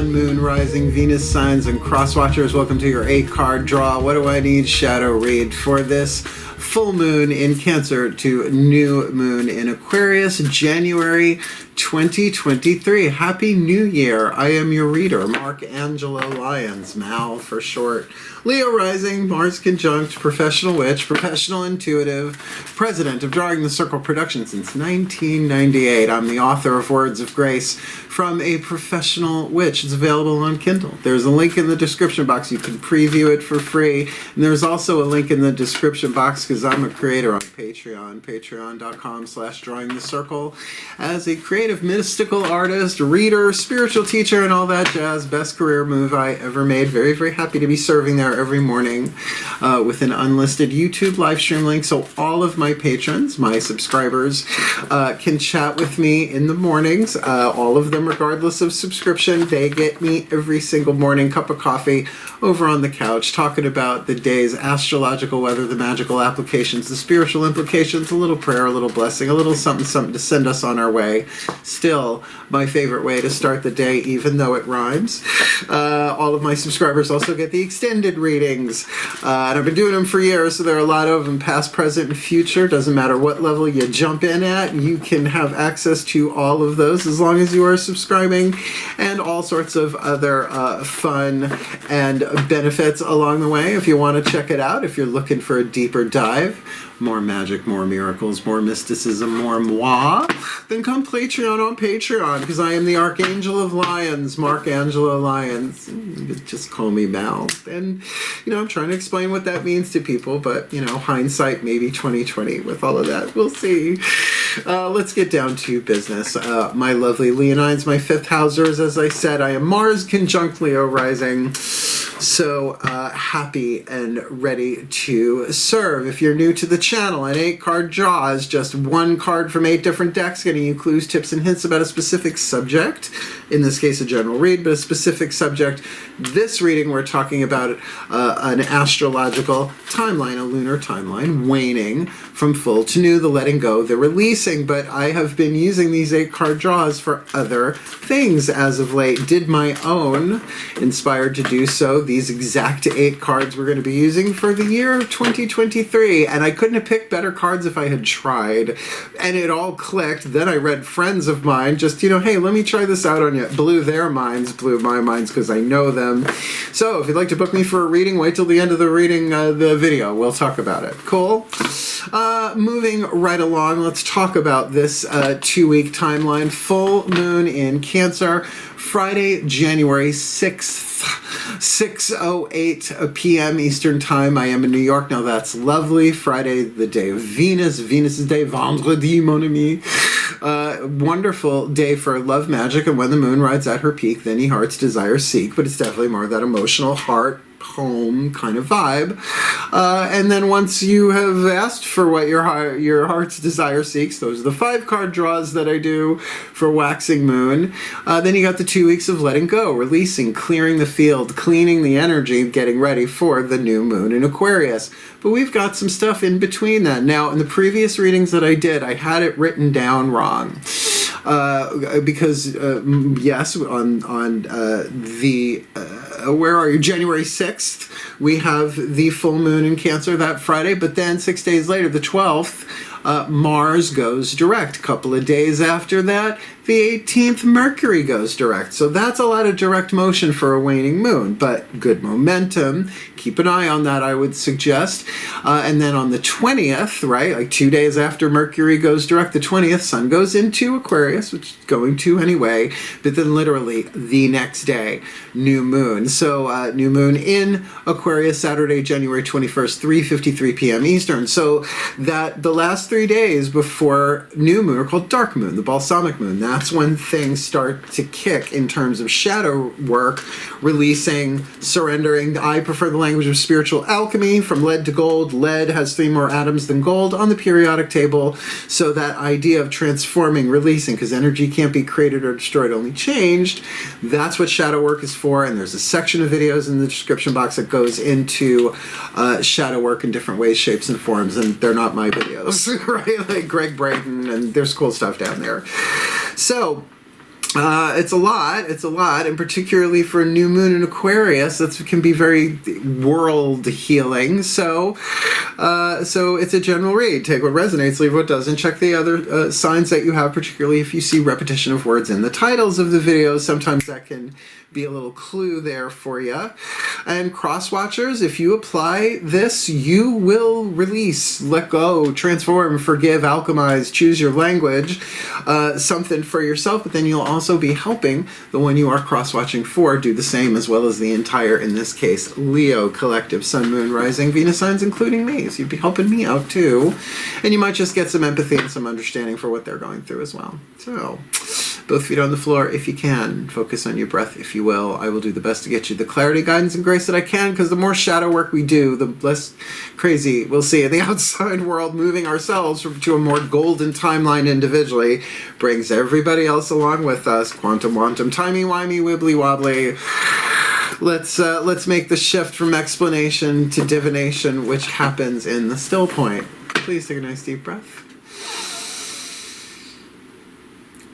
Sun, Moon, Rising, Venus signs, and cross watchers. Welcome to your 8-card draw. What do I need? Shadow read for this full moon in Cancer to new moon in Aquarius, January 2023. Happy New Year. I am your reader, Mark Angelo Lyons, Mal for short. Leo rising, Mars conjunct, professional witch, professional intuitive, president of Drawing the Circle Productions since 1998. I'm the author of Words of Grace from a Professional Witch. It's available on Kindle. There's a link in the description box. You can preview it for free. And there's also a link in the description box because I'm a creator on Patreon, patreon.com/drawingthecircle. As a creative mystical artist, reader, spiritual teacher, and all that jazz, best career move I ever made. Very, very happy to be serving there every morning with an unlisted YouTube live stream link. So all of my patrons, my subscribers, can chat with me in the mornings. All of them, regardless of subscription, they get me every single morning, cup of coffee over on the couch, talking about the day's astrological weather, the magical applications, the spiritual implications, a little prayer, a little blessing, a little something, something to send us on our way. Still, my favorite way to start the day, even though it rhymes. All of my subscribers also get the extended readings, and I've been doing them for years, so there are a lot of them, past, present, and future. Doesn't matter what level you jump in at, you can have access to all of those as long as you are subscribing, and all sorts of other fun and benefits along the way. If you want to check it out, if you're looking for a deeper dive, more magic, more miracles, more mysticism, more moi, then come Patreon on Patreon, because I am the Archangel of Lyons, Mark Angelo Lyons. Just call me Mal. And, I'm trying to explain what that means to people, but, hindsight maybe 2020 with all of that. We'll see. Let's get down to business. My lovely Leonines, my fifth housers, as I said, I am Mars conjunct Leo rising. So happy and ready to serve. If you're new to the channel, an 8-card draw is just one card from 8 different decks, getting you clues, tips, and hints about a specific subject. In this case, a general read, but a specific subject. This reading, we're talking about an astrological timeline, a lunar timeline, waning from full to new, the letting go, the releasing. But I have been using these 8-card draws for other things as of late. Did my own, inspired to do so. These exact 8 cards we're going to be using for the year of 2023. And I couldn't have picked better cards if I had tried. And it all clicked. Then I read friends of mine, just, hey, let me try this out on you. Blew their minds, blew my minds because I know them. So if you'd like to book me for a reading, wait till the end of the reading, the video. We'll talk about it. Cool? Moving right along, let's talk about this 2-week timeline. Full moon in Cancer, Friday, January 6th. 6:08 p.m. Eastern Time. I am in New York. Now that's lovely. Friday, the day of Venus. Venus's day, vendredi, mon ami. Wonderful day for love magic, and when the moon rides at her peak, then ye heart's desire seek, but it's definitely more of that emotional heart home kind of vibe. And then once you have asked for what your heart's desire seeks, those are the 5-card draws that I do for waxing moon. Then you got the 2 weeks of letting go, releasing, clearing the field, cleaning the energy, getting ready for the new moon in Aquarius. But we've got some stuff in between that. Now, in the previous readings that I did, I had it written down wrong. Because yes, on the where are you? January 6th, we have the full moon in Cancer that Friday, but then 6 days later, the 12th, Mars goes direct. A couple of days after that, the 18th, Mercury goes direct. So that's a lot of direct motion for a waning moon, but good momentum. Keep an eye on that, I would suggest. And then on the 20th, right, like 2 days after Mercury goes direct, the 20th, Sun goes into Aquarius, which is going to anyway, but then literally the next day, new moon. So new moon in Aquarius, Saturday, January 21st, 3:53 p.m. Eastern. So that the last 3 days before new moon are called dark moon, the balsamic moon. That's when things start to kick in terms of shadow work, releasing, surrendering. I prefer the language of spiritual alchemy, from lead to gold. Lead has 3 more atoms than gold on the periodic table. So that idea of transforming, releasing, because energy can't be created or destroyed, only changed. That's what shadow work is for. And there's a section of videos in the description box that goes into shadow work in different ways, shapes, and forms. And they're not my videos, right? Like Greg Brayton, and there's cool stuff down there. So It's a lot, and particularly for a new moon in Aquarius, that can be very world healing. So it's a general read. Take what resonates, leave what doesn't. Check the other signs that you have, particularly if you see repetition of words in the titles of the videos. Sometimes that can be a little clue there for you. And cross watchers, if you apply this, you will release, let go, transform, forgive, alchemize, choose your language, something for yourself, but then you'll also be helping the one you are cross-watching for do the same, as well as the entire, in this case, Leo collective, Sun, Moon, Rising, Venus signs, including me. So you'd be helping me out too. And you might just get some empathy and some understanding for what they're going through as well. So, both feet on the floor if you can. Focus on your breath if you will. I will do the best to get you the clarity, guidance, and grace that I can, because the more shadow work we do, the less crazy we'll see in the outside world. Moving ourselves to a more golden timeline individually brings everybody else along with us. Quantum, timey-wimey, wibbly-wobbly. Let's make the shift from explanation to divination, which happens in the still point. Please take a nice deep breath.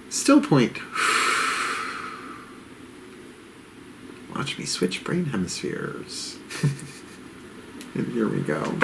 Still point. Watch me switch brain hemispheres. And here we go.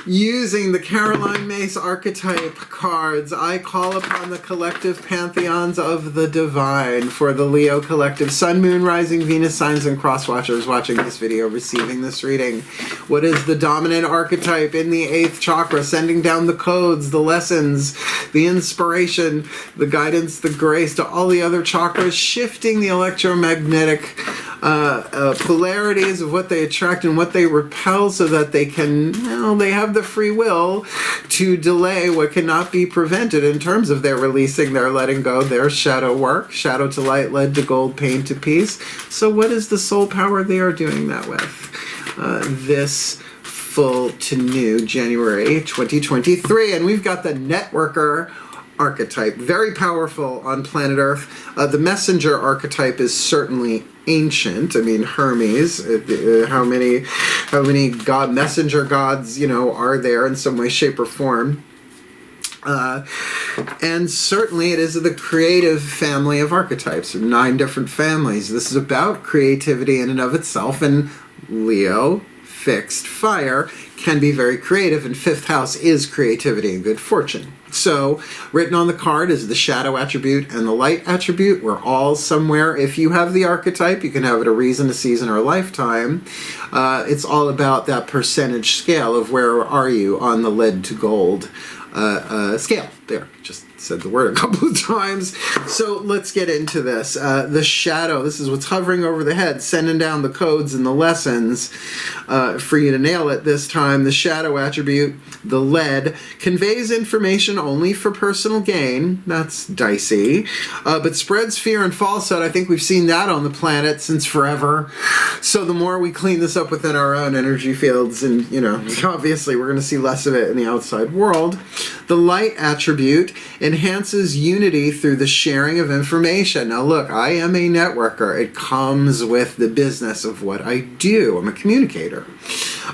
Using the Caroline Mace archetype cards, I call upon the collective pantheons of the divine for the Leo collective, Sun, Moon, Rising, Venus signs, and cross watchers watching this video, receiving this reading. What is the dominant archetype in the 8th chakra, sending down the codes, the lessons, the inspiration, the guidance, the grace to all the other chakras, shifting the electromagnetic polarities of what they attract and what they repel, so that they can, they have the free will to delay what cannot be prevented in terms of their releasing, their letting go, their shadow work, shadow to light, lead to gold, pain to peace. So what is the soul power they are doing that with? This full to new January 2023, and we've got the networker archetype, very powerful on planet Earth. The messenger archetype is certainly ancient. I mean, Hermes. How many messenger gods, are there in some way, shape, or form? And certainly it is the creative family of archetypes, 9 different families. This is about creativity in and of itself, and Leo, fixed fire, can be very creative, and 5th house is creativity and good fortune. So, written on the card is the shadow attribute and the light attribute. We're all somewhere. If you have the archetype, you can have it a reason, a season, or a lifetime. It's all about that percentage scale of where are you on the lead to gold scale. There, just said the word a couple of times. So let's get into this. The shadow, this is what's hovering over the head, sending down the codes and the lessons for you to nail it this time. The shadow attribute, the lead, conveys information only for personal gain. That's dicey. But spreads fear and falsehood. I think we've seen that on the planet since forever. So the more we clean this up within our own energy fields, and, obviously we're going to see less of it in the outside world. The light attribute enhances unity through the sharing of information. Now look, I am a networker. It comes with the business of what I do. I'm a communicator.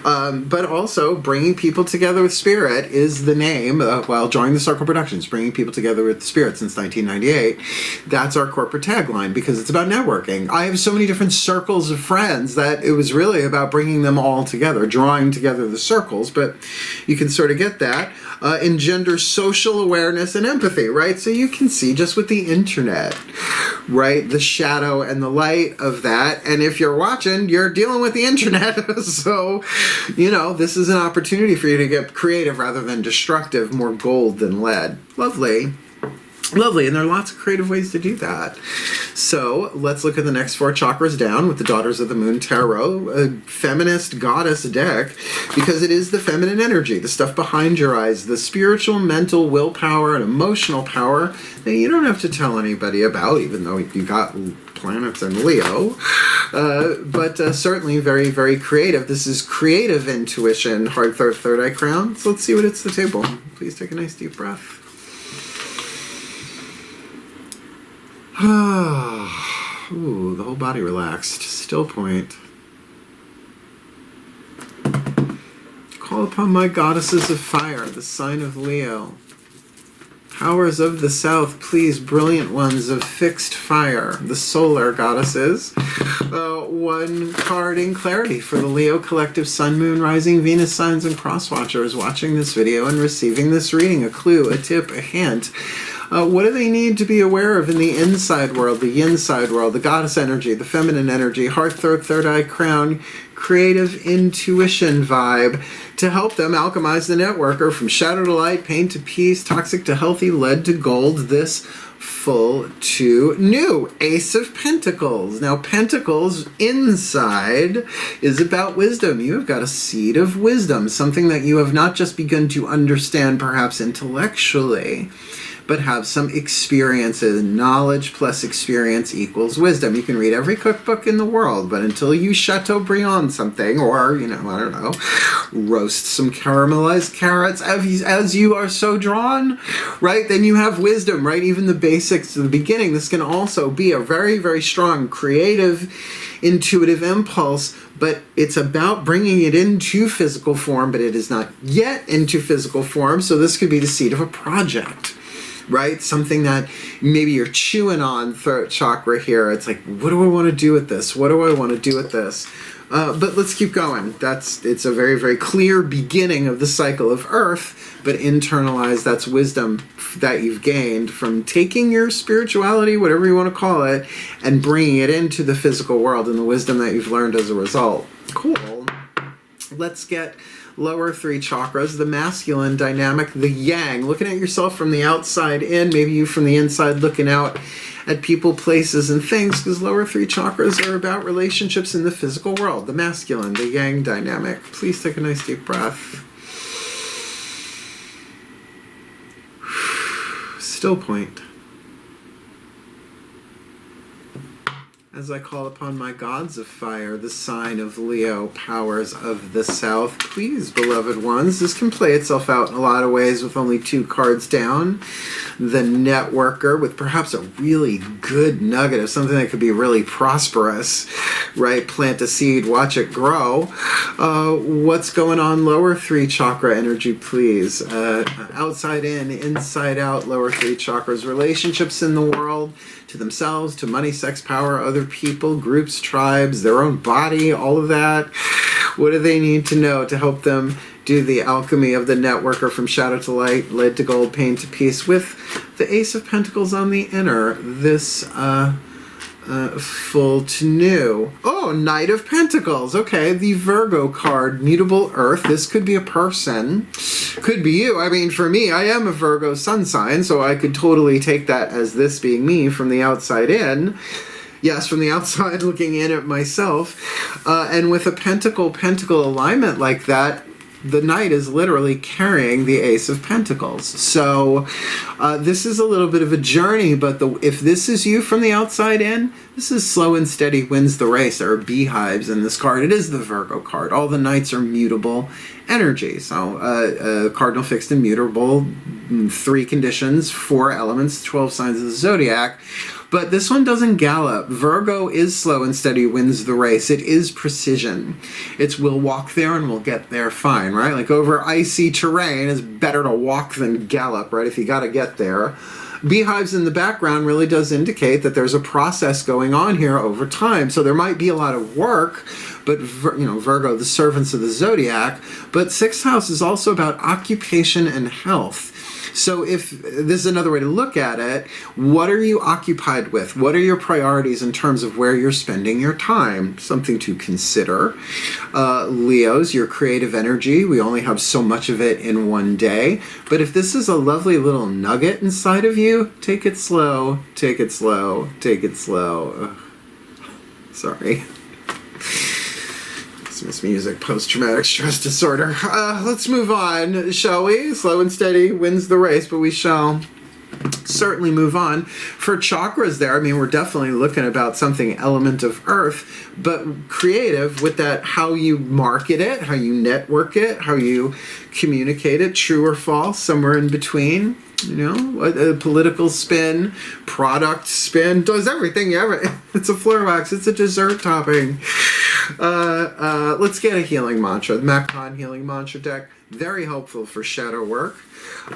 But also, bringing people together with spirit is the name, while Join the Circle Productions, bringing people together with spirit since 1998. That's our corporate tagline, because it's about networking. I have so many different circles of friends that it was really about bringing them all together, drawing together the circles, but you can sort of get that. Engenders social awareness and empathy, right? So you can see just with the internet, right, the shadow and the light of that. And if you're watching, you're dealing with the internet. So, this is an opportunity for you to get creative rather than destructive, more gold than lead. Lovely. Lovely, and there are lots of creative ways to do that. So let's look at the next 4 chakras down with the Daughters of the Moon Tarot, a feminist goddess deck, because it is the feminine energy, the stuff behind your eyes, the spiritual, mental, willpower, and emotional power that you don't have to tell anybody about, even though you got planets in Leo, but certainly very, very creative. This is creative intuition, hard third eye crown. So let's see what hits the table. Please take a nice deep breath. Ooh, the whole body relaxed. Still point. Call upon my goddesses of fire, the sign of Leo. powers of the south, please, brilliant ones of fixed fire, the solar goddesses. One card in clarity for the Leo collective, sun, moon, rising, Venus signs, and cross watchers watching this video and receiving this reading. A clue, a tip, a hint. What do they need to be aware of in the inside world, the yin side world, the goddess energy, the feminine energy, heart, throat, third eye, crown, creative intuition vibe to help them alchemize the networker from shadow to light, pain to peace, toxic to healthy, lead to gold, this full to new. Ace of Pentacles. Now, Pentacles inside is about wisdom. You have got a seed of wisdom, something that you have not just begun to understand perhaps intellectually, but have some experiences. Knowledge plus experience equals wisdom. You can read every cookbook in the world, but until you Chateaubriand something, or, I don't know, roast some caramelized carrots as you are so drawn, right, then you have wisdom, right? Even the basics of the beginning. This can also be a very, very strong creative, intuitive impulse, but it's about bringing it into physical form, but it is not yet into physical form, so this could be the seed of a project. Right? Something that maybe you're chewing on, throat chakra here. It's like, what do I want to do with this? What do I want to do with this? But let's keep going. It's a very, very clear beginning of the cycle of Earth, but internalized, that's wisdom that you've gained from taking your spirituality, whatever you want to call it, and bringing it into the physical world and the wisdom that you've learned as a result. Cool. Let's get lower three chakras, the masculine dynamic, the yang, looking at yourself from the outside in, maybe you from the inside looking out at people, places, and things, because lower three chakras are about relationships in the physical world. The masculine, the yang dynamic. Please take a nice deep breath. Still point. As I call upon my gods of fire, the sign of Leo, powers of the south. Please, beloved ones, this can play itself out in a lot of ways with only 2 cards down. The networker with perhaps a really good nugget of something that could be really prosperous, right? Plant a seed, watch it grow. What's going on? Lower 3 chakra energy, please. Outside in, inside out, lower 3 chakras. Relationships in the world, to themselves, to money, sex, power, other people, groups, tribes, their own body, all of that. What do they need to know to help them do the alchemy of the networker from shadow to light, lead to gold, pain to peace, with the Ace of Pentacles on the inner, this full to new. Oh, Knight of Pentacles. Okay, the Virgo card, mutable earth. This could be a person. Could be you. I mean, for me, I am a Virgo sun sign, so I could totally take that as this being me from the outside in. Yes, from the outside looking in at myself. And with a pentacle alignment like that, the Knight is literally carrying the Ace of Pentacles. So this is a little bit of a journey, but if this is you from the outside in, this is slow and steady wins the race. There are beehives in this card. It is the Virgo card. All the Knights are mutable energy. So cardinal, fixed, and mutable, 3 conditions, 4 elements, 12 signs of the zodiac. But this one doesn't gallop. Virgo is slow and steady, wins the race. It is precision. It's we'll walk there and we'll get there fine, right? Like over icy terrain, it's better to walk than gallop, right? If you got to get there. Beehives in the background really does indicate that there's a process going on here over time. So there might be a lot of work, but Virgo, the servants of the zodiac. But 6th house is also about occupation and health. So if this is another way to look at it, what are you occupied with? What are your priorities in terms of where you're spending your time? Something to consider. Leos, your creative energy, we only have so much of it in one day. But if this is a lovely little nugget inside of you, take it slow, take it slow, take it slow. Sorry. Christmas music, post-traumatic stress disorder. Let's move on, shall we? Slow and steady wins the race, but we shall certainly move on. For chakras there, I mean, we're definitely looking about something element of earth, but creative with that, how you market it, how you network it, how you communicate it, true or false, somewhere in between. You know, a political spin, product spin, does everything ever. It's a floor wax. It's a dessert topping. Let's get a healing mantra. The Macron Healing Mantra deck. Very helpful for shadow work.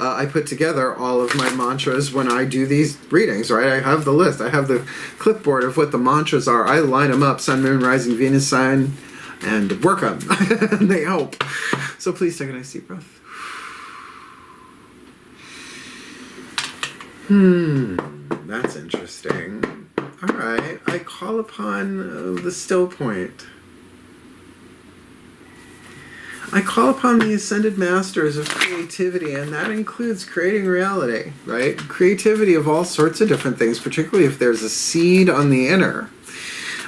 I put together all of my mantras when I do these readings, right? I have the list. I have the clipboard of what the mantras are. I line them up, Sun, Moon, Rising, Venus sign, and work them. And they help. So please take a nice deep breath. That's interesting. All right. I call upon the still point. I call upon the ascended masters of creativity, and that includes creating reality, right? Creativity of all sorts of different things, particularly if there's a seed on the inner,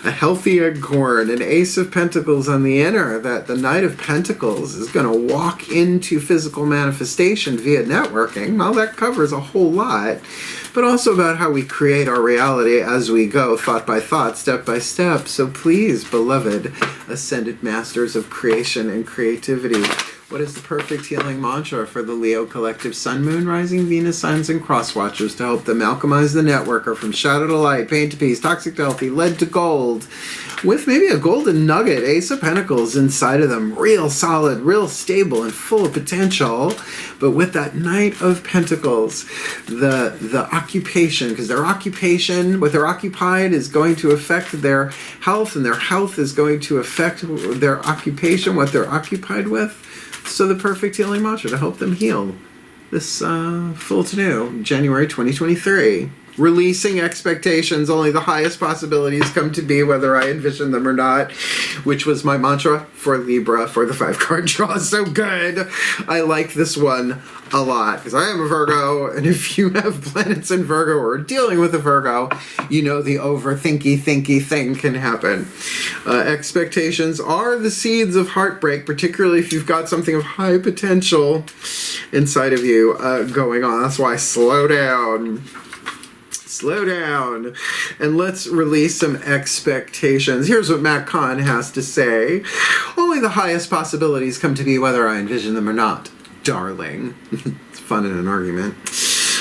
a healthy acorn, an ace of pentacles on the inner, that the Knight of Pentacles is going to walk into physical manifestation via networking. Well, that covers a whole lot, but also about how we create our reality as we go, thought by thought, step by step. So please, beloved ascended masters of creation and creativity, what is the perfect healing mantra for the Leo collective Sun, Moon, Rising, Venus signs, and cross watchers to help them alchemize the networker from shadow to light, pain to peace, toxic to healthy, lead to gold, with maybe a golden nugget, Ace of Pentacles inside of them, real solid, real stable, and full of potential, but with that Knight of Pentacles, the occupation, because their occupation, what they're occupied, is going to affect their health, and their health is going to affect their occupation, what they're occupied with. So the perfect healing mantra to help them heal this full to new January 2023. Releasing expectations, only the highest possibilities come to be whether I envision them or not, which was my mantra for Libra for the 5-card draw. So good. I like this one a lot because I am a Virgo, and if you have planets in Virgo or are dealing with a Virgo, you know the overthinky thing can happen. Expectations are the seeds of heartbreak, particularly if you've got something of high potential inside of you going on. That's why slow down, and let's release some expectations. Here's what Matt Kahn has to say. Only the highest possibilities come to be whether I envision them or not, darling. It's fun in an argument.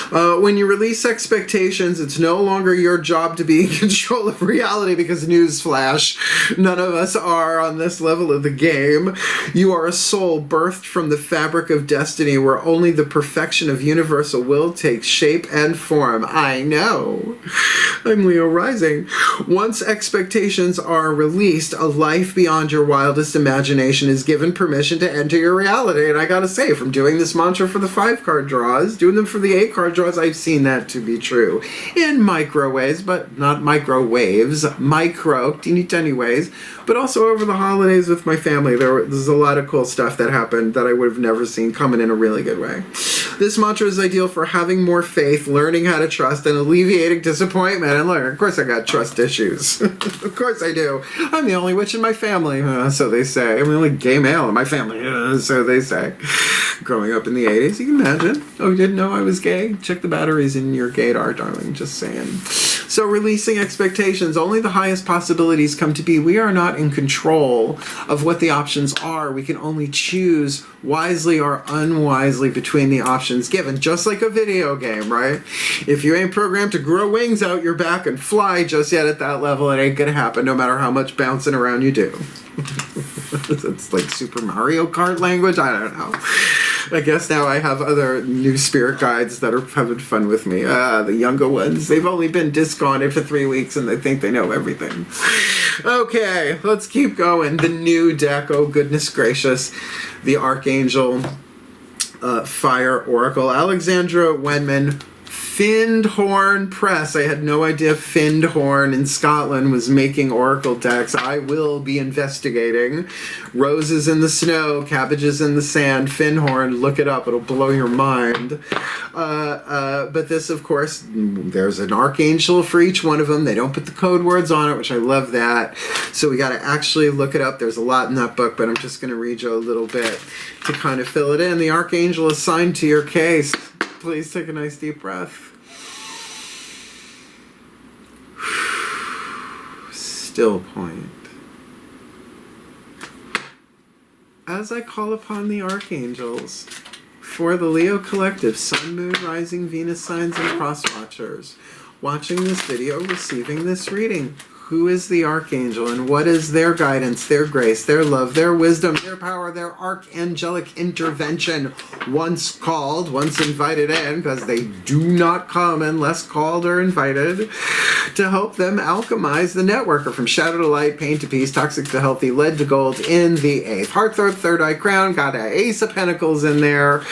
When you release expectations, it's no longer your job to be in control of reality, because newsflash, none of us are on this level of the game. You are a soul birthed from the fabric of destiny, where only the perfection of universal will takes shape and form. I know. I'm Leo rising. Once expectations are released, a life beyond your wildest imagination is given permission to enter your reality. And I gotta say, from doing this mantra for the 5-card draws, doing them for the 8-card draws, I've seen that to be true in micro ways, but not microwaves, micro, teeny tiny ways, but also over the holidays with my family. There's a lot of cool stuff that happened that I would have never seen coming in a really good way. This mantra is ideal for having more faith, learning how to trust, and alleviating disappointment. And look, of course I got trust issues. Of course I do. I'm the only witch in my family, so they say. I'm the only gay male in my family, so they say. Growing up in the 80s, you can imagine. Oh, you didn't know I was gay? Check the batteries in your gaydar, darling. Just saying. So releasing expectations, only the highest possibilities come to be. We are not in control of what the options are. We can only choose wisely or unwisely between the options given, just like a video game, right? If you ain't programmed to grow wings out your back and fly just yet at that level, it ain't gonna happen no matter how much bouncing around you do. It's like Super Mario Kart language. I don't know. I guess now I have other new spirit guides that are having fun with me. The younger ones, they've only been discounted for 3 weeks and they think they know everything. Okay, let's keep going. The new deck, oh goodness gracious. The Archangel Fire Oracle. Alexandra Wenman, Findhorn Press. I had no idea Findhorn in Scotland was making oracle decks. I will be investigating. Roses in the snow, cabbages in the sand, Findhorn. Look it up. It'll blow your mind. But this, of course, there's an archangel for each one of them. They don't put the code words on it, which I love that. So we got to actually look it up. There's a lot in that book, but I'm just going to read you a little bit to kind of fill it in. The archangel assigned to your case. Please take a nice deep breath. Still point. As I call upon the archangels, for the Leo Collective, Sun, Moon, Rising, Venus signs, and cross watchers watching this video, receiving this reading. Who is the Archangel and what is their guidance, their grace, their love, their wisdom, their power, their archangelic intervention? Once called, once invited in, because they do not come unless called or invited, to help them alchemize the networker from shadow to light, pain to peace, toxic to healthy, lead to gold in the 8th. Heartthroat, third eye crown, got an Ace of Pentacles in there,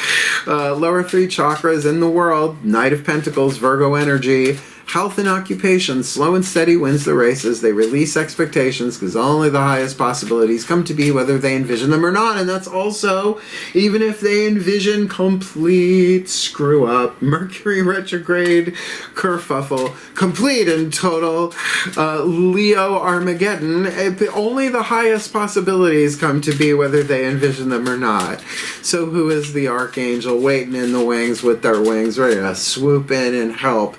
lower 3 chakras in the world, Knight of Pentacles, Virgo energy. Health and occupation, slow and steady wins the races. They release expectations because only the highest possibilities come to be, whether they envision them or not. And that's also even if they envision complete screw up, Mercury retrograde kerfuffle, complete and total Leo Armageddon. Only the highest possibilities come to be, whether they envision them or not. So who is the Archangel waiting in the wings with their wings, ready to swoop in and help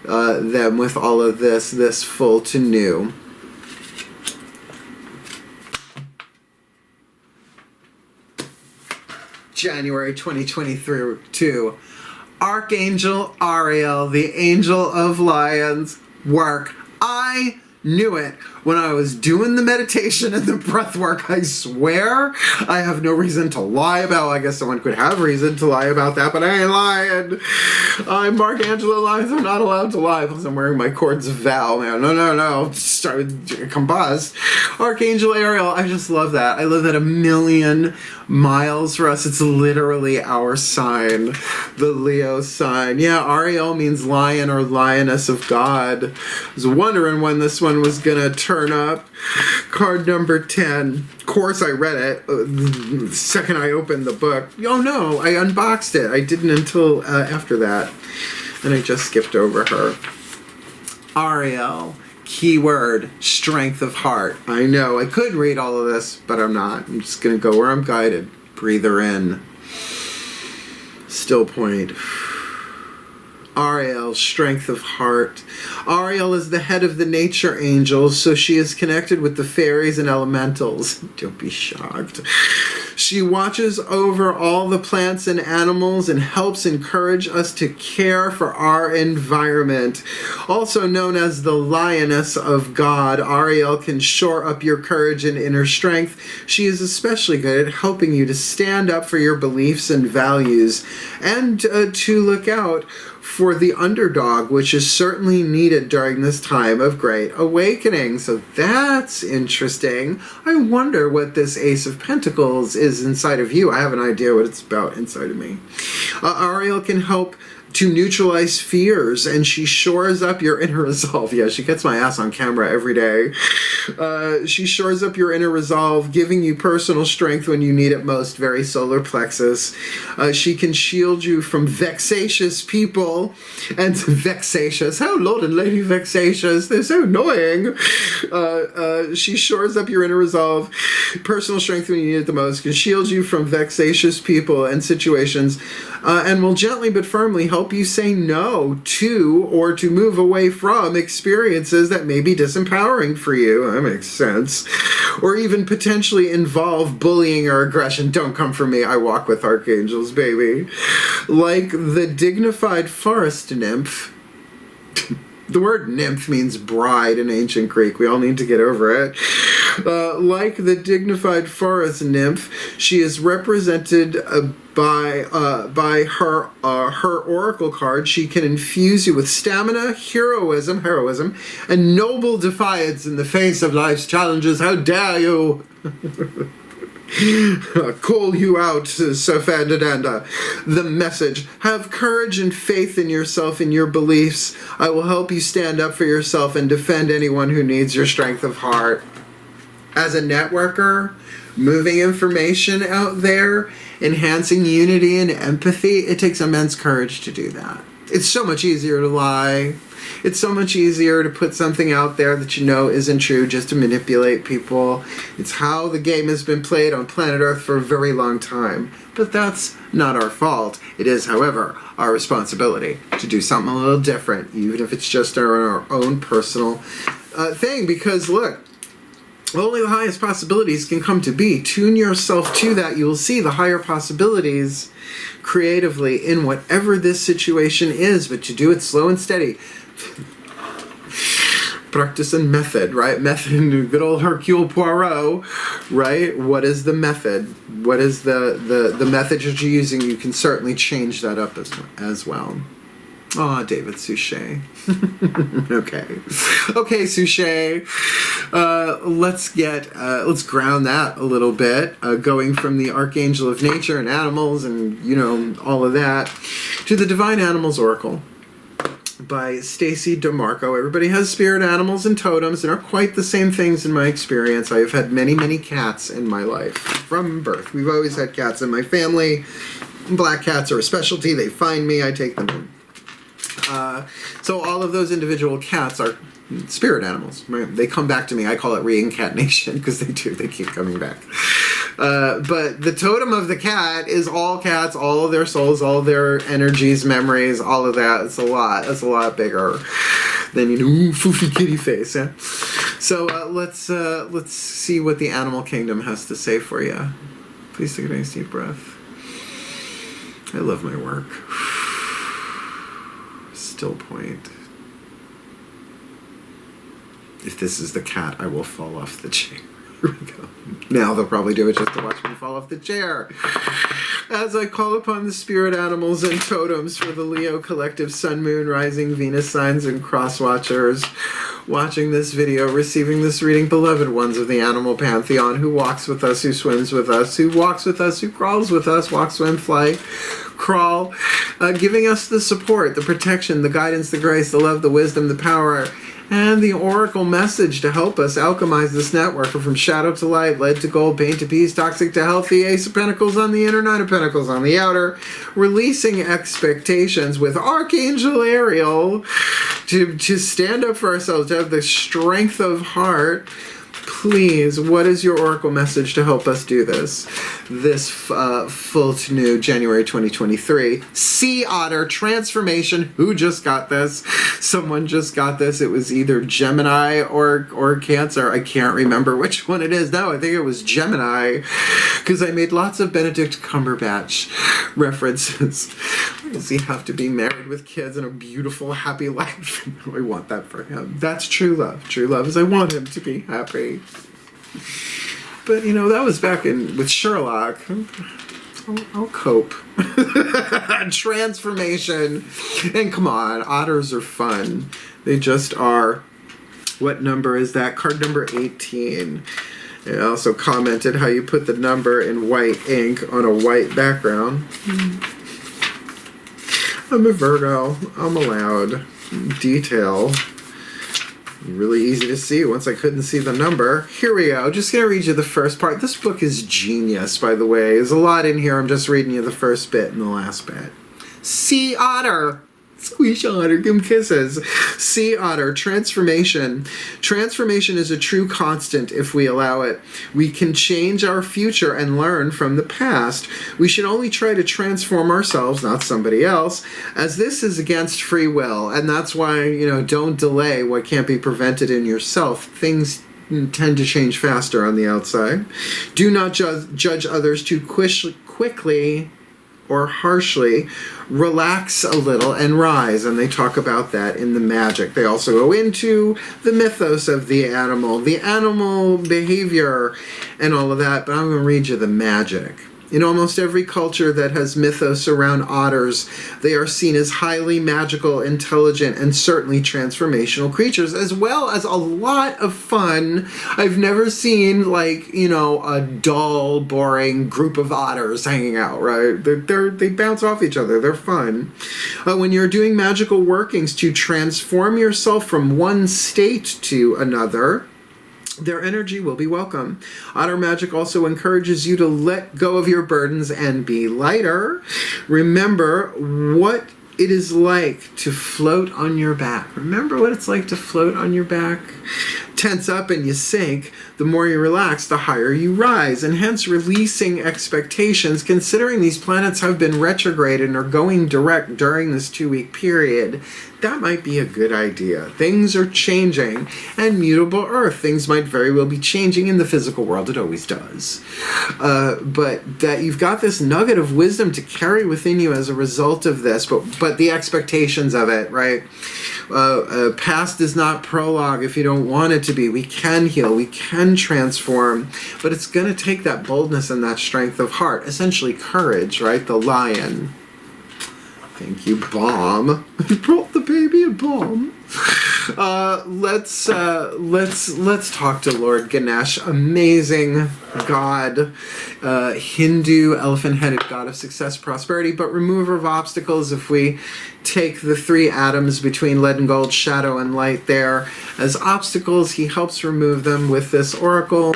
them with all of this full to new? January 2022. Archangel Ariel, the angel of Lyons, work. I knew it when I was doing the meditation and the breath work. I swear I have no reason to lie about. I guess someone could have reason to lie about that, but I ain't lying. I'm Angelo Lyons. I'm not allowed to lie because I'm wearing my cords of vow. No. Start combust. Archangel Ariel. I just love that. I love that a million miles for us. It's literally our sign, the Leo sign. Yeah, Ariel means lion or lioness of God. I was wondering when this one was gonna turn up. Card number 10. Of course I read it the second I opened the book. Oh no, I unboxed it. I didn't until after that. And I just skipped over her. Ariel. Keyword, strength of heart. I know, I could read all of this, but I'm not. I'm just going to go where I'm guided. Breathe her in. Still point. Ariel, strength of heart. Ariel is the head of the nature angels, so she is connected with the fairies and elementals. Don't be shocked. She watches over all the plants and animals and helps encourage us to care for our environment. Also known as the lioness of God, Ariel can shore up your courage and inner strength. She is especially good at helping you to stand up for your beliefs and values and to look out for the underdog, which is certainly needed during this time of great awakening. So that's interesting. I wonder what this Ace of Pentacles is inside of you. I have an idea what it's about inside of me. Ariel can help to neutralize fears, and she shores up your inner resolve. Yeah, she gets my ass on camera every day. She shores up your inner resolve, giving you personal strength when you need it most. Very solar plexus. She can shield you from vexatious people and vexatious. Oh, Lord and Lady Vexatious. They're so annoying. She shores up your inner resolve, personal strength when you need it the most, can shield you from vexatious people and situations, and will gently but firmly help you say no to or to move away from experiences that may be disempowering for you. That makes sense. Or even potentially involve bullying or aggression. Don't come for me. I walk with archangels, baby. Like the dignified forest nymph. The word nymph means bride in ancient Greek. We all need to get over it. Like the dignified forest nymph, she is represented by her oracle card. She can infuse you with stamina, heroism, and noble defiance in the face of life's challenges. How dare you! Call you out, Safandadanda. The message: have courage and faith in yourself and your beliefs. I will help you stand up for yourself and defend anyone who needs your strength of heart. As a networker, moving information out there, enhancing unity and empathy, it takes immense courage to do that. It's so much easier to lie. It's so much easier to put something out there that you know isn't true just to manipulate people. It's how the game has been played on planet Earth for a very long time. But that's not our fault. It is, however, our responsibility to do something a little different, even if it's just our own personal thing. Because, look, only the highest possibilities can come to be. Tune yourself to that. You will see the higher possibilities creatively in whatever this situation is, but you do it slow and steady. Practice and method, right? Method, good old Hercule Poirot, right? What is the method? What is the method that you're using? You can certainly change that up as well. Oh, David Suchet. Okay, Suchet. Let's ground that a little bit. Going from the Archangel of Nature and animals and, all of that to the Divine Animals Oracle by Stacy DeMarco. Everybody has spirit animals and totems and are quite the same things in my experience. I have had many, many cats in my life from birth. We've always had cats in my family. Black cats are a specialty. They find me. I take them in. So all of those individual cats are spirit animals, right? They come back to me. I call it reincarnation because they do. They keep coming back. But the totem of the cat is all cats, all of their souls, all of their energies, memories, all of that. It's a lot. It's a lot bigger than, foofy kitty face. Yeah. So let's see what the animal kingdom has to say for you. Please take a nice deep breath. I love my work. Still point. If this is the cat, I will fall off the chair. Here we go. Now they'll probably do it just to watch me fall off the chair. As I call upon the spirit animals and totems for the Leo collective Sun, Moon, Rising, Venus signs and cross watchers watching this video, receiving this reading, beloved ones of the animal pantheon, who walks with us, who swims with us, who walks with us, who crawls with us, walk, swim, fly, crawl, giving us the support, the protection, the guidance, the grace, the love, the wisdom, the power, and the oracle message to help us alchemize this network from shadow to light, lead to gold, pain to peace, toxic to healthy, ace of pentacles on the inner, nine of pentacles on the outer, releasing expectations with Archangel Ariel to stand up for ourselves, to have the strength of heart. Please, what is your oracle message to help us do this? This full to new January 2023. Sea Otter transformation. Who just got this? Someone just got this. It was either Gemini or Cancer. I can't remember which one it is. No, I think it was Gemini, because I made lots of Benedict Cumberbatch references. Does he have to be married with kids and a beautiful, happy life? I want that for him. That's true love. True love is I want him to be happy. But, that was back with Sherlock. I'll cope. Transformation. And come on, otters are fun. They just are. What number is that? Card number 18. I also commented how you put the number in white ink on a white background. I'm a Virgo. I'm allowed detail. Really easy to see once I couldn't see the number. Here we go. Just going to read you the first part. This book is genius, by the way. There's a lot in here. I'm just reading you the first bit and the last bit. Sea Otter. Squeeze otter, give him kisses. Sea Otter, transformation. Transformation is a true constant if we allow it. We can change our future and learn from the past. We should only try to transform ourselves, not somebody else, as this is against free will. And that's why, don't delay what can't be prevented in yourself. Things tend to change faster on the outside. Do not judge others too quickly or harshly. Relax a little and rise, and they talk about that in the magic. They also go into the mythos of the animal behavior and all of that, but I'm going to read you the magic. In almost every culture that has mythos around otters, they are seen as highly magical, intelligent, and certainly transformational creatures, as well as a lot of fun. I've never seen, a dull, boring group of otters hanging out, right? They bounce off each other. They're fun. When you're doing magical workings to transform yourself from one state to another, their energy will be welcome. Otter magic also encourages you to let go of your burdens and be lighter. Remember what it is like to float on your back. Remember what it's like to float on your back? Tense up and you sink. The more you relax, the higher you rise, and hence releasing expectations, considering these planets have been retrograde and are going direct during this 2-week period. that might be a good idea. Things are changing, and mutable earth, things might very well be changing in the physical world. It always does. But that you've got this nugget of wisdom to carry within you as a result of this, but the expectations of it, right? Past is not prologue if you don't want it to be. We can heal, we can transform, but it's going to take that boldness and that strength of heart, essentially courage, right? The lion. Thank you, Bomb. You brought the baby a bomb. Let's talk to Lord Ganesh, amazing god, Hindu elephant-headed god of success, prosperity, but remover of obstacles. If we take the three atoms between lead and gold, shadow and light there as obstacles, he helps remove them with this oracle.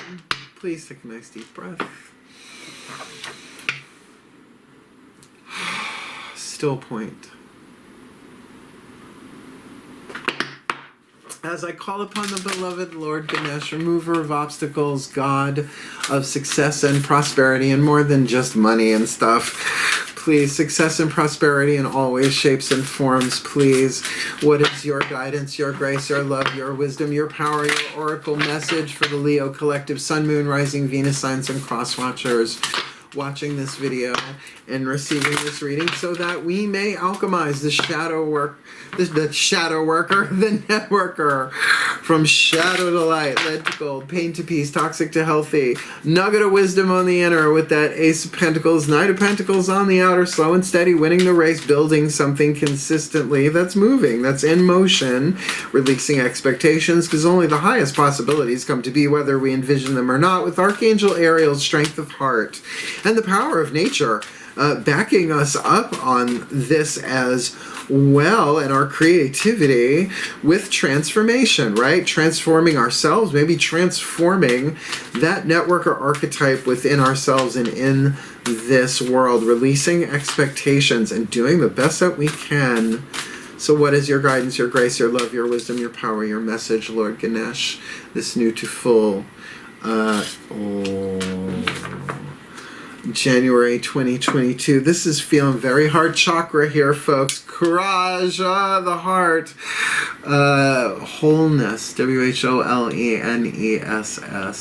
Please take a nice deep breath. Still point. As I call upon the beloved Lord Ganesh, remover of obstacles, god of success and prosperity, and more than just money and stuff, please, success and prosperity in all ways, shapes, and forms, please. What is your guidance, your grace, your love, your wisdom, your power, your oracle message for the Leo collective, Sun, Moon, Rising, Venus signs, and cross watchers watching this video and receiving this reading, so that we may alchemize the shadow work, the shadow worker, the networker, from shadow to light, lead to gold, pain to peace, toxic to healthy, nugget of wisdom on the inner with that Ace of Pentacles, Knight of Pentacles on the outer, slow and steady, winning the race, building something consistently that's moving, that's in motion, releasing expectations, because only the highest possibilities come to be, whether we envision them or not, with Archangel Ariel's strength of heart and the power of nature backing us up on this as well, and our creativity with transformation, right? Transforming ourselves, maybe transforming that networker archetype within ourselves and in this world, releasing expectations and doing the best that we can. So what is your guidance, your grace, your love, your wisdom, your power, your message, Lord Ganesh, this new to full January 2022. This is feeling very heart chakra here, folks. Courage, the heart. Wholeness, WHOLENESS.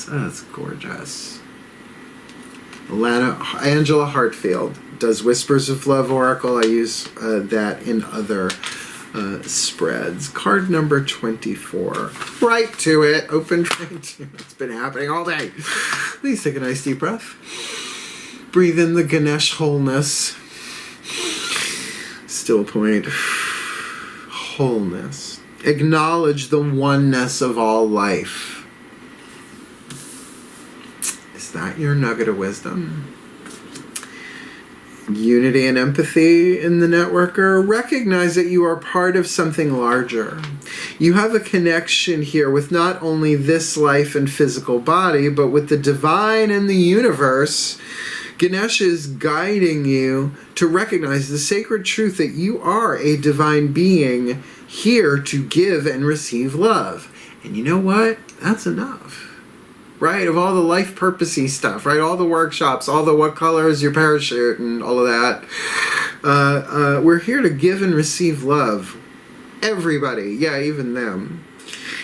That's gorgeous. Angela Hartfield does Whispers of Love Oracle. I use that in other spreads. Card number 24. Right to it. Open right to it. It's been happening all day. Please take a nice deep breath. Breathe in the Ganesh wholeness. Still point. Wholeness. Acknowledge the oneness of all life. Is that your nugget of wisdom? Unity and empathy in the networker. Recognize that you are part of something larger. You have a connection here with not only this life and physical body, but with the divine and the universe. Ganesh is guiding you to recognize the sacred truth that you are a divine being here to give and receive love. And you know what? That's enough. Right? Of all the life purposey stuff, right? All the workshops, all the what color is your parachute and all of that. We're here to give and receive love. Everybody. Yeah, even them.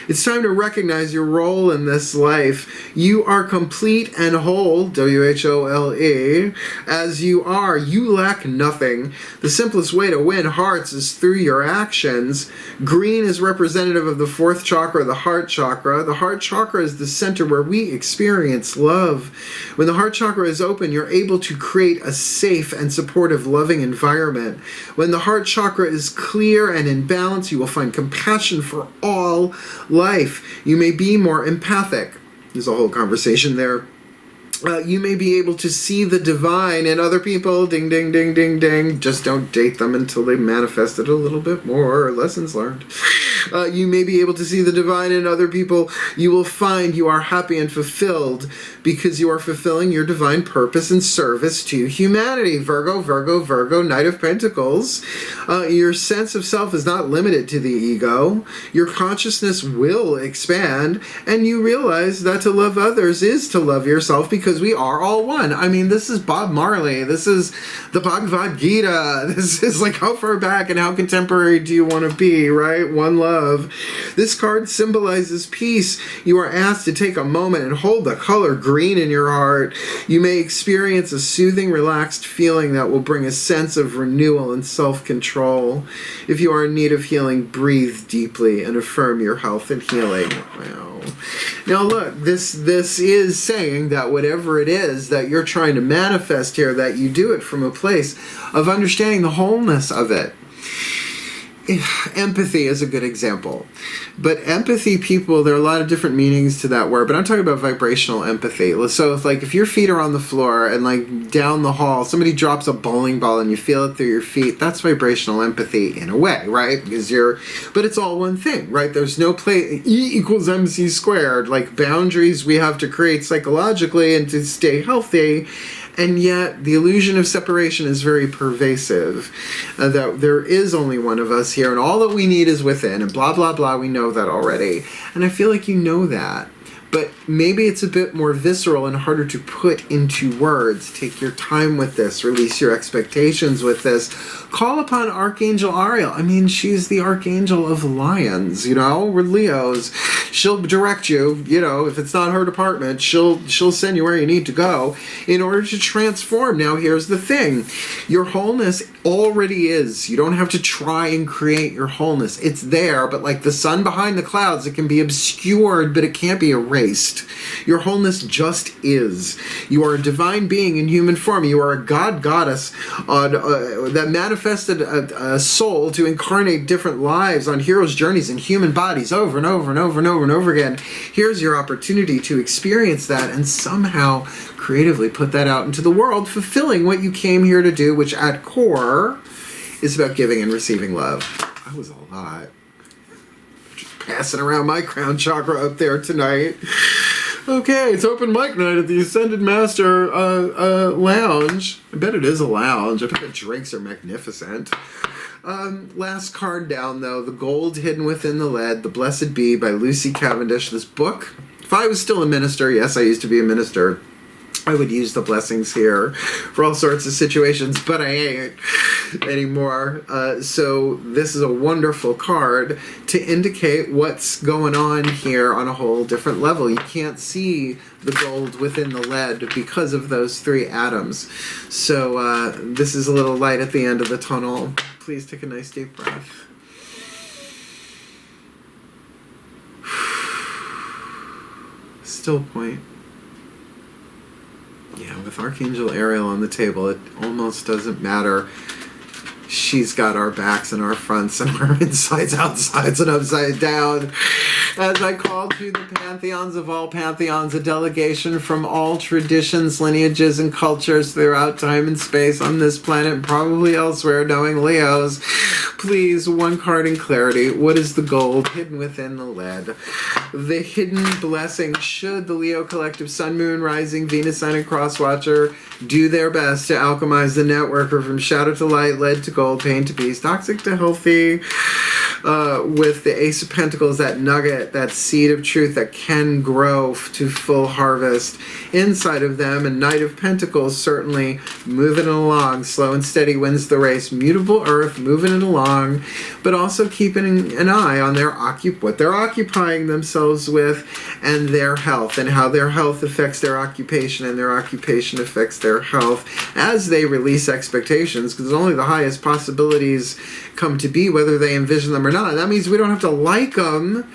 It's time to recognize your role in this life. You are complete and whole, WHOLE, as you are. You lack nothing. The simplest way to win hearts is through your actions. Green is representative of the fourth chakra, the heart chakra. The heart chakra is the center where we experience love. When the heart chakra is open, you're able to create a safe and supportive, loving environment. When the heart chakra is clear and in balance, you will find compassion for all life. You may be more empathic. There's a whole conversation there. You may be able to see the divine in other people. Ding, ding, ding, ding, ding. Just don't date them until they manifest it a little bit more. Lessons learned. You may be able to see the divine in other people. You will find you are happy and fulfilled because you are fulfilling your divine purpose and service to humanity. Virgo, Virgo, Virgo, Knight of Pentacles. Your sense of self is not limited to the ego. Your consciousness will expand, and you realize that to love others is to love yourself, because we are all one. I mean, this is Bob Marley. This is the Bhagavad Gita. This is like, how far back and how contemporary do you want to be, right? One love. This card symbolizes peace. You are asked to take a moment and hold the color green in your heart. You may experience a soothing, relaxed feeling that will bring a sense of renewal and self-control. If you are in need of healing, breathe deeply and affirm your health and healing. Wow. Now look, this is saying that whatever it is that you're trying to manifest here, that you do it from a place of understanding the wholeness of it. Empathy is a good example. But empathy, people, there are a lot of different meanings to that word, but I'm talking about vibrational empathy. So if your feet are on the floor and like down the hall, somebody drops a bowling ball and you feel it through your feet, that's vibrational empathy in a way, right? Because but it's all one thing, right? There's no place, E equals MC squared, like boundaries we have to create psychologically and to stay healthy. And yet the illusion of separation is very pervasive, that there is only one of us here and all that we need is within, and blah, blah, blah. We know that already. And I feel like you know that. But maybe it's a bit more visceral and harder to put into words. Take your time with this. Release your expectations with this. Call upon Archangel Ariel. I mean, she's the Archangel of Lyons, you know, we're Leos. She'll direct you, you know, if it's not her department, she'll send you where you need to go in order to transform. Now, here's the thing. Your wholeness already is. You don't have to try and create your wholeness. It's there, but like the sun behind the clouds, it can be obscured, but it can't be erased. Your wholeness just is. You are a divine being in human form. You are a god, goddess that manifested a soul to incarnate different lives on heroes' journeys in human bodies over and over and over and over and over again. Here's your opportunity to experience that and somehow creatively put that out into the world, fulfilling what you came here to do, which at core is about giving and receiving love. That was a lot. Passing around my crown chakra up there tonight. Okay, it's open mic night at the Ascended Master Lounge. I bet it is a lounge. I bet the drinks are magnificent. Last card down, though. The Gold Hidden Within the Lead, The Blessed Bee by Lucy Cavendish. This book, if I was still a minister, yes, I used to be a minister, I would use the blessings here for all sorts of situations, but I ain't anymore. So this is a wonderful card to indicate what's going on here on a whole different level. You can't see the gold within the lead because of those three atoms. So this is a little light at the end of the tunnel. Please take a nice deep breath. Still point. Yeah, with Archangel Ariel on the table, it almost doesn't matter. She's got our backs and our fronts and our insides, outsides, and upside down. As I call to the pantheons of all pantheons, a delegation from all traditions, lineages, and cultures throughout time and space on this planet and probably elsewhere, knowing Leos, please, one card in clarity. What is the gold hidden within the lead? The hidden blessing. Should the Leo collective Sun, Moon, Rising, Venus, Sign, and Cross Watcher do their best to alchemize the networker from shadow to light, lead to gold, pain to peace, toxic to healthy, with the Ace of Pentacles, that nugget, that seed of truth that can grow to full harvest inside of them, and Knight of Pentacles certainly moving it along, slow and steady wins the race, mutable earth, moving it along, but also keeping an eye on what they're occupying themselves with, and their health, and how their health affects their occupation, and their occupation affects their health as they release expectations, because only the highest possibilities come to be, whether they envision them or not. That means we don't have to like them,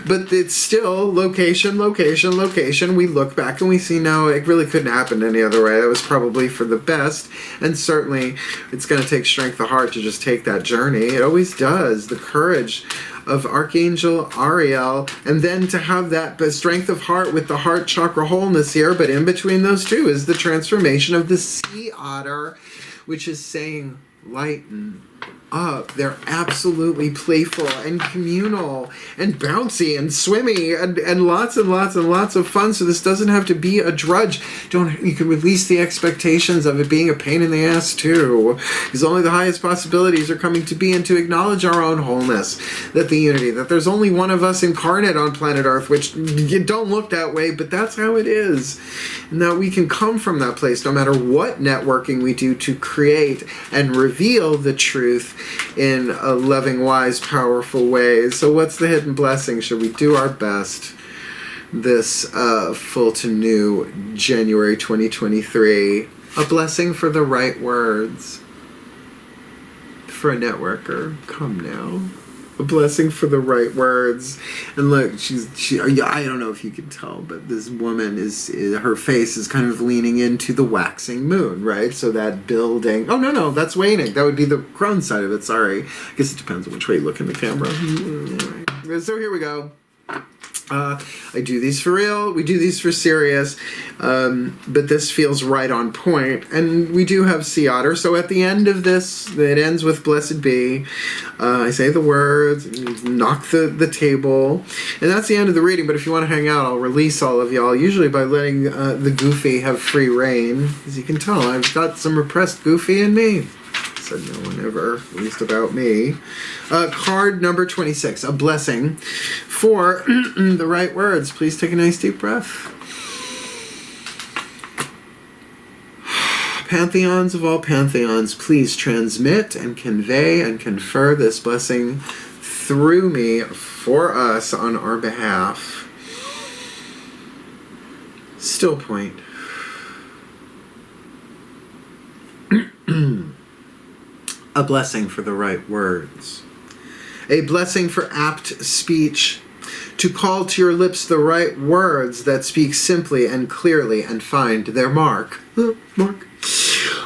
but it's still location, location, location. We look back and we see, no, it really couldn't happen any other way. That was probably for the best, and certainly it's going to take strength of heart to just take that journey. It always does. The courage of Archangel Ariel, and then to have that strength of heart with the heart chakra wholeness here, but in between those two is the transformation of the sea otter, which is saying lighten, up. They're absolutely playful and communal and bouncy and swimmy and lots and lots and lots of fun. So this doesn't have to be a drudge. You can release the expectations of it being a pain in the ass too, because only the highest possibilities are coming to be, and to acknowledge our own wholeness, that the unity, that there's only one of us incarnate on planet Earth, which you don't look that way, but that's how it is. And that we can come from that place no matter what networking we do to create and reveal the truth in a loving, wise, powerful way. So what's the hidden blessing? Should we do our best this full to new January 2023? A blessing for the right words. For a networker. Come now. A blessing for the right words. And look, I don't know if you can tell, but this woman her face is kind of leaning into the waxing moon, right? So that building, oh no, that's waning. That would be the crone side of it, sorry. I guess it depends on which way you look in the camera. So here we go. I do these for real, we do these for serious, but this feels right on point. And we do have sea otter, so at the end of this, it ends with blessed be. I say the words, knock the table, and that's the end of the reading. But if you want to hang out, I'll release all of y'all, usually by letting the goofy have free reign. As you can tell, I've got some repressed goofy in me. Said no one ever, at least about me. Card number 26, a blessing for the right words. Please take a nice deep breath. Pantheons of all pantheons, please transmit and convey and confer this blessing through me for us on our behalf. Still point. A blessing for the right words. A blessing for apt speech, to call to your lips the right words that speak simply and clearly and find their mark. Mark.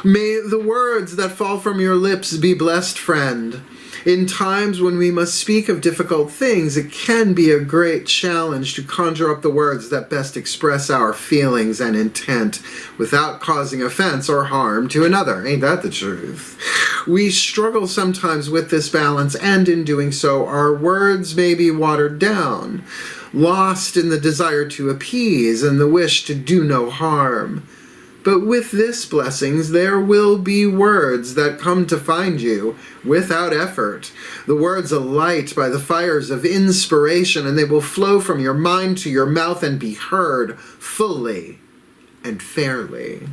May the words that fall from your lips be blessed, friend. In times when we must speak of difficult things, it can be a great challenge to conjure up the words that best express our feelings and intent without causing offense or harm to another. Ain't that the truth? We struggle sometimes with this balance, and in doing so, our words may be watered down, lost in the desire to appease and the wish to do no harm. But with this blessings, there will be words that come to find you without effort. The words alight by the fires of inspiration, and they will flow from your mind to your mouth and be heard fully and fairly.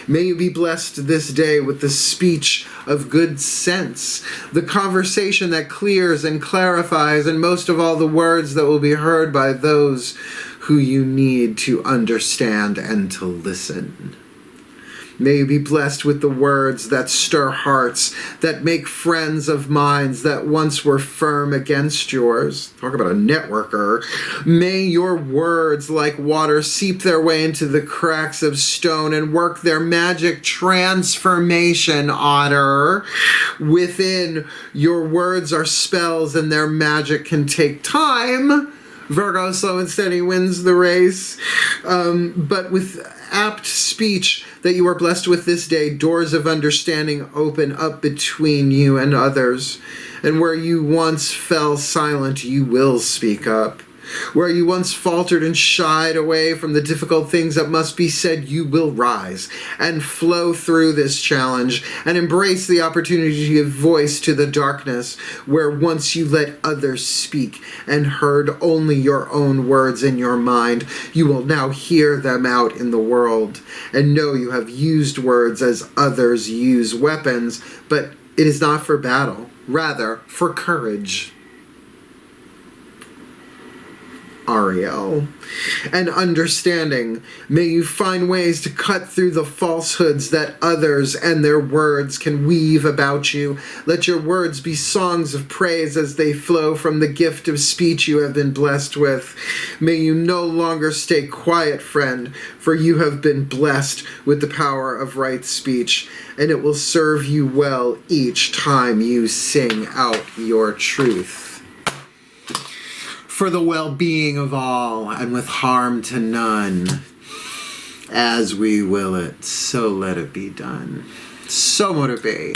May you be blessed this day with the speech of good sense, the conversation that clears and clarifies, and most of all, the words that will be heard by those who you need to understand and to listen. May you be blessed with the words that stir hearts, that make friends of minds that once were firm against yours. Talk about a networker. May your words like water seep their way into the cracks of stone and work their magic transformation, Otter. Within your words are spells, and their magic can take time. Virgo, slow and steady wins the race. But with apt speech that you are blessed with this day, doors of understanding open up between you and others. And where you once fell silent, you will speak up. Where you once faltered and shied away from the difficult things that must be said, you will rise and flow through this challenge and embrace the opportunity to give voice to the darkness where once you let others speak and heard only your own words in your mind. You will now hear them out in the world and know you have used words as others use weapons, but it is not for battle, rather for courage. Ariel. And understanding, may you find ways to cut through the falsehoods that others and their words can weave about you. Let your words be songs of praise as they flow from the gift of speech you have been blessed with. May you no longer stay quiet, friend, for you have been blessed with the power of right speech, and it will serve you well each time you sing out your truth. For the well-being of all, and with harm to none, as we will it, so let it be done. So mote it be.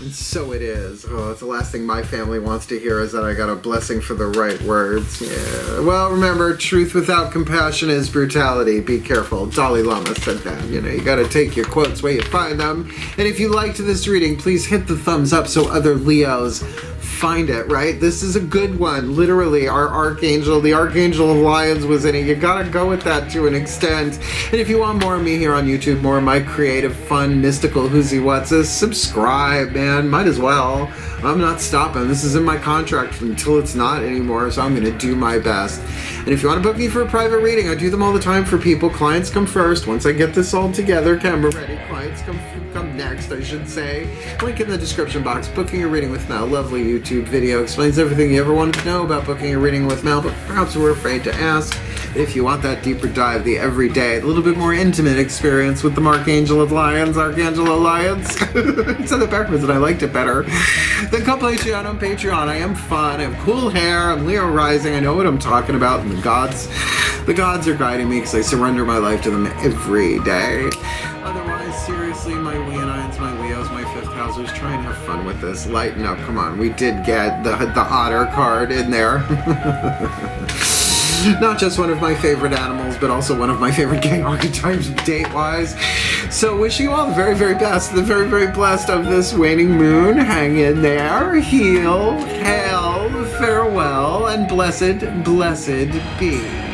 And so it is. Oh, that's the last thing my family wants to hear is that I got a blessing for the right words. Yeah. Well, remember, truth without compassion is brutality. Be careful. Dalai Lama said that. You know, you got to take your quotes where you find them. And if you liked this reading, please hit the thumbs up so other Leos find it, right? This is a good one. Literally, our archangel, the archangel of Lyons was in it. You gotta go with that to an extent. And if you want more of me here on YouTube, more of my creative, fun, mystical who's-he what's-this, subscribe, man. Might as well. I'm not stopping. This is in my contract until it's not anymore, so I'm gonna do my best. And if you want to book me for a private reading, I do them all the time for people. Clients come first. Once I get this all together, camera ready, clients come next, I should say. Link in the description box. Booking a reading with Mel. Lovely YouTube video. Explains everything you ever wanted to know about booking a reading with Mel, but perhaps we're afraid to ask. If you want that deeper dive, the everyday, a little bit more intimate experience with the Archangel of Lyons, Archangelo Lyons. I said it backwards and I liked it better. Then come play Patreon on Patreon. I am fun. I have cool hair. I'm Leo rising. I know what I'm talking about. And the gods are guiding me because I surrender my life to them every day. Otherwise, seriously, my Leonians, my Leos, my fifth housers, try and have fun with this. Lighten up. Come on. We did get the otter card in there. Not just one of my favorite animals, but also one of my favorite gang archetypes date-wise. So wishing you all the very, very best, the very, very blessed of this waning moon. Hang in there, heal, hail, farewell, and blessed, blessed be.